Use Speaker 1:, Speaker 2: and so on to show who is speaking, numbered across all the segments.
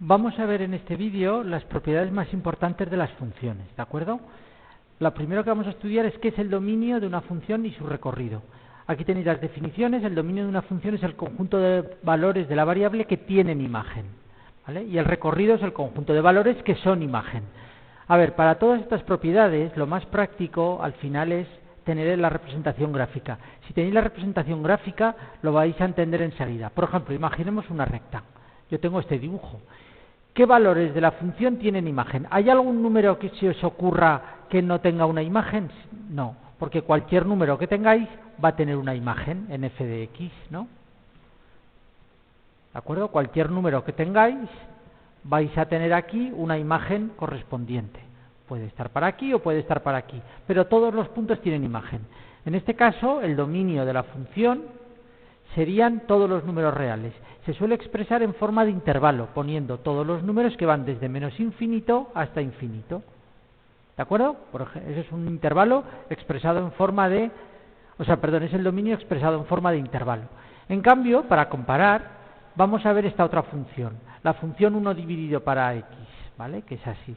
Speaker 1: Vamos a ver en este vídeo las propiedades más importantes de las funciones, ¿de acuerdo? Lo primero que vamos a estudiar es qué es el dominio de una función y su recorrido. Aquí tenéis las definiciones. El dominio de una función es el conjunto de valores de la variable que tienen imagen, ¿vale? Y el recorrido es el conjunto de valores que son imagen. A ver, para todas estas propiedades, lo más práctico al final es tener la representación gráfica. Si tenéis la representación gráfica, lo vais a entender enseguida. Por ejemplo, imaginemos una recta. Yo tengo este dibujo. ¿Qué valores de la función tienen imagen? ¿Hay algún número que se os ocurra que no tenga una imagen? No, porque cualquier número que tengáis va a tener una imagen en f de x, ¿no? ¿De acuerdo? Cualquier número que tengáis vais a tener aquí una imagen correspondiente. Puede estar para aquí o puede estar para aquí, pero todos los puntos tienen imagen. En este caso, el dominio de la función serían todos los números reales. Se suele expresar en forma de intervalo, poniendo todos los números que van desde menos infinito hasta infinito. ¿De acuerdo? Ese es un intervalo expresado en forma de... es el dominio expresado en forma de intervalo. En cambio, para comparar, vamos a ver esta otra función. La función 1 dividido para x, ¿vale? Que es así.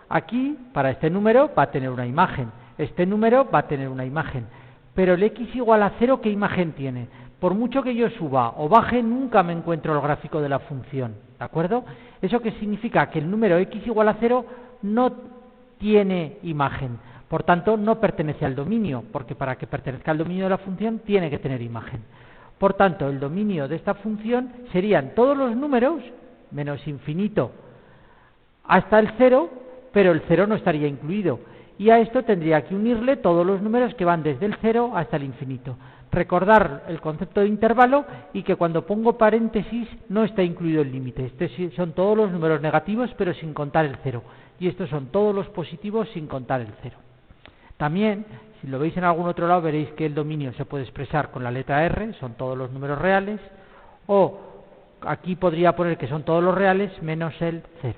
Speaker 1: Aquí, para este número, va a tener una imagen. Este número va a tener una imagen. Pero el x igual a 0, ¿qué imagen tiene? Por mucho que yo suba o baje, nunca me encuentro el gráfico de la función. ¿De acuerdo? ¿Eso qué significa? Que el número x igual a 0 no tiene imagen. Por tanto, no pertenece al dominio, porque para que pertenezca al dominio de la función tiene que tener imagen. Por tanto, el dominio de esta función serían todos los números, menos infinito hasta el 0, pero el 0 no estaría incluido. Y a esto tendría que unirle todos los números que van desde el 0 hasta el infinito. Recordar el concepto de intervalo y que cuando pongo paréntesis no está incluido el límite. Estos son todos los números negativos, pero sin contar el 0. Y estos son todos los positivos sin contar el 0. También, si lo veis en algún otro lado, veréis que el dominio se puede expresar con la letra R, son todos los números reales, o aquí podría poner que son todos los reales menos el 0.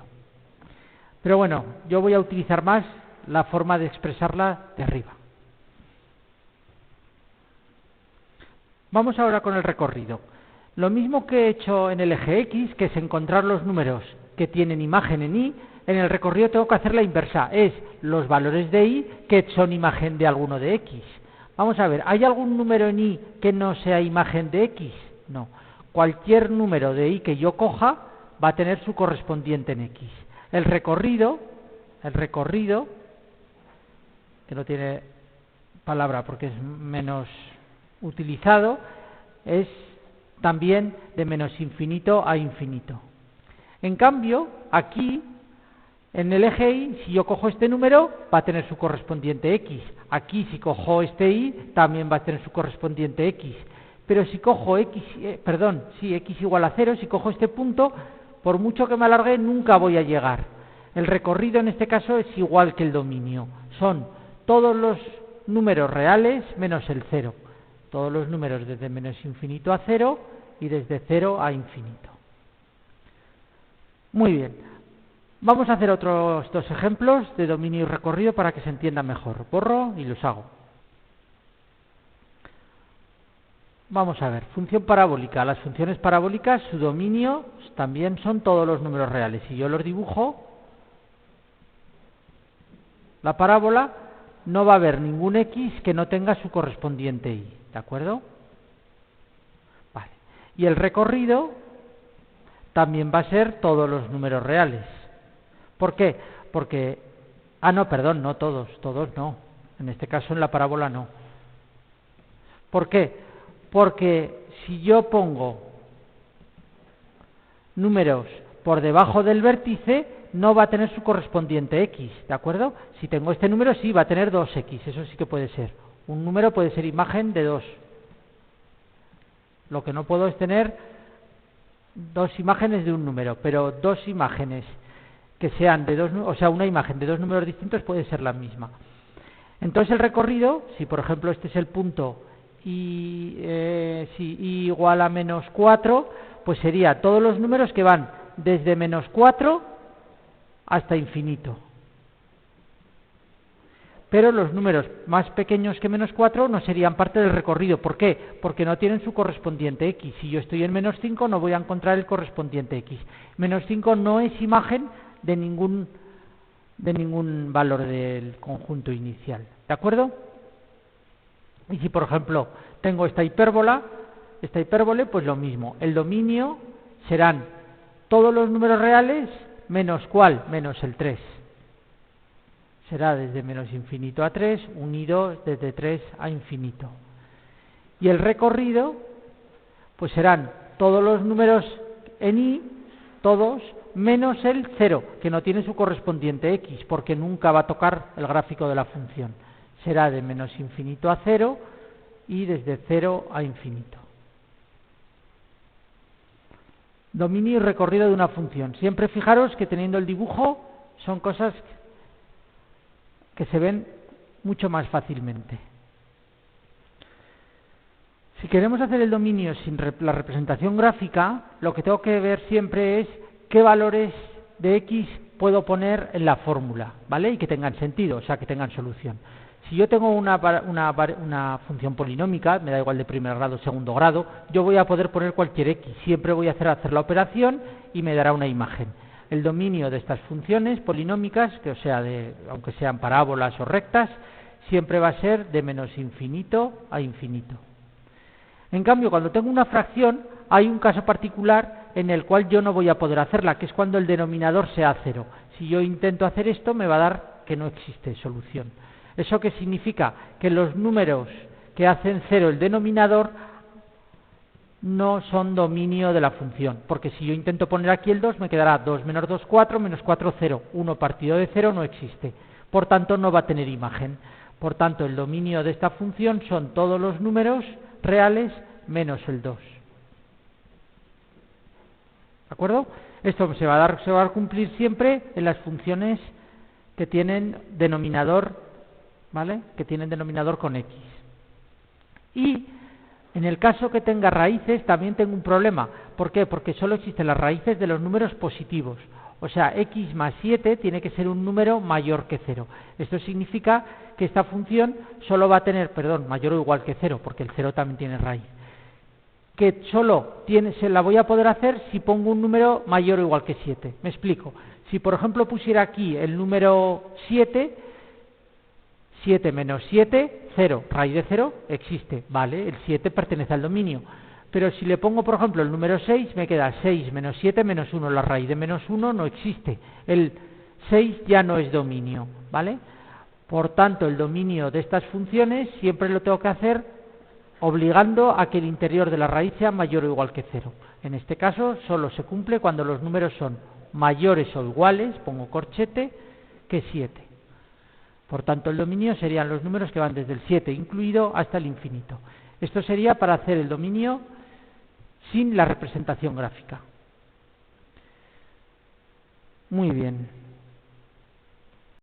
Speaker 1: Pero bueno, yo voy a utilizar más la forma de expresarla de arriba. Vamos ahora con el recorrido. Lo mismo que he hecho en el eje X, que es encontrar los números que tienen imagen en Y, en el recorrido tengo que hacer la inversa, es los valores de Y que son imagen de alguno de X. Vamos a ver, ¿hay algún número en Y que no sea imagen de X? No. Cualquier número de Y que yo coja va a tener su correspondiente en X. El recorrido, que no tiene palabra porque es menos utilizado, es también de menos infinito a infinito. En cambio, aquí, en el eje Y, si yo cojo este número, va a tener su correspondiente X. Aquí, si cojo este Y, también va a tener su correspondiente X. Pero si cojo X igual a 0, si cojo este punto, por mucho que me alargue, nunca voy a llegar. El recorrido en este caso es igual que el dominio. Son todos los números reales menos el 0. Todos los números desde menos infinito a 0 y desde 0 a infinito. Muy bien. Vamos a hacer otros dos ejemplos de dominio y recorrido para que se entienda mejor. Borro y los hago. Vamos a ver, función parabólica. Las funciones parabólicas, su dominio también son todos los números reales. Si yo los dibujo, la parábola, no va a haber ningún X que no tenga su correspondiente Y. ¿De acuerdo? Vale. Y el recorrido también va a ser todos los números reales. ¿Por qué? Porque... no todos no. En este caso en la parábola no. ¿Por qué? Porque si yo pongo números por debajo del vértice, no va a tener su correspondiente X, ¿de acuerdo? Si tengo este número, sí, va a tener 2X, eso sí que puede ser. Un número puede ser imagen de 2. Lo que no puedo es tener dos imágenes de un número, pero dos imágenes que sean de dos, una imagen de dos números distintos puede ser la misma. Entonces el recorrido, si por ejemplo este es el punto y igual a menos 4, pues sería todos los números que van desde menos 4 hasta infinito. Pero los números más pequeños que menos 4 no serían parte del recorrido. ¿Por qué? Porque no tienen su correspondiente x. Si yo estoy en menos 5 no voy a encontrar el correspondiente x. Menos 5 no es imagen de ningún valor del conjunto inicial. ¿De acuerdo? Y si por ejemplo tengo esta hipérbole, pues lo mismo. El dominio serán todos los números reales menos ¿cuál? Menos el 3. Será desde menos infinito a 3, unido desde 3 a infinito. Y el recorrido, pues serán todos los números en i, todos, menos el 0, que no tiene su correspondiente x, porque nunca va a tocar el gráfico de la función. Será de menos infinito a 0 y desde 0 a infinito. Dominio y recorrido de una función. Siempre fijaros que teniendo el dibujo son cosas que se ven mucho más fácilmente. Si queremos hacer el dominio sin la representación gráfica, lo que tengo que ver siempre es qué valores de x puedo poner en la fórmula, ¿vale? Y que tengan sentido, o sea, que tengan solución. Si yo tengo una función polinómica, me da igual de primer grado o segundo grado, yo voy a poder poner cualquier x, siempre voy a hacer la operación y me dará una imagen. El dominio de estas funciones polinómicas, que o sea, aunque sean parábolas o rectas, siempre va a ser de menos infinito a infinito. En cambio, cuando tengo una fracción, hay un caso particular en el cual yo no voy a poder hacerla, que es cuando el denominador sea 0. Si yo intento hacer esto, me va a dar que no existe solución. ¿Eso qué significa? Que los números que hacen 0 el denominador no son dominio de la función, porque si yo intento poner aquí el 2, me quedará 2 menos 2, 4, menos 4, 0. 1 partido de 0 no existe. Por tanto, no va a tener imagen. Por tanto, el dominio de esta función son todos los números reales menos el 2. ¿De acuerdo? Esto se va a cumplir siempre en las funciones que tienen denominador, ¿vale? Que tienen denominador con x. Y en el caso que tenga raíces también tengo un problema. ¿Por qué? Porque solo existen las raíces de los números positivos. O sea, x más 7 tiene que ser un número mayor que 0. Esto significa que esta función solo va a tener, mayor o igual que 0, porque el 0 también tiene raíz. Que se la voy a poder hacer si pongo un número mayor o igual que 7. Me explico. Si por ejemplo pusiera aquí el número 7, 7 menos 7, 0. Raíz de 0 existe, ¿vale? El 7 pertenece al dominio. Pero si le pongo, por ejemplo, el número 6, me queda 6 menos 7 menos 1. La raíz de menos 1 no existe. El 6 ya no es dominio, ¿vale? Por tanto, el dominio de estas funciones siempre lo tengo que hacer obligando a que el interior de la raíz sea mayor o igual que 0. En este caso, solo se cumple cuando los números son mayores o iguales, pongo corchete, que 7. Por tanto, el dominio serían los números que van desde el 7 incluido hasta el infinito. Esto sería para hacer el dominio sin la representación gráfica. Muy bien.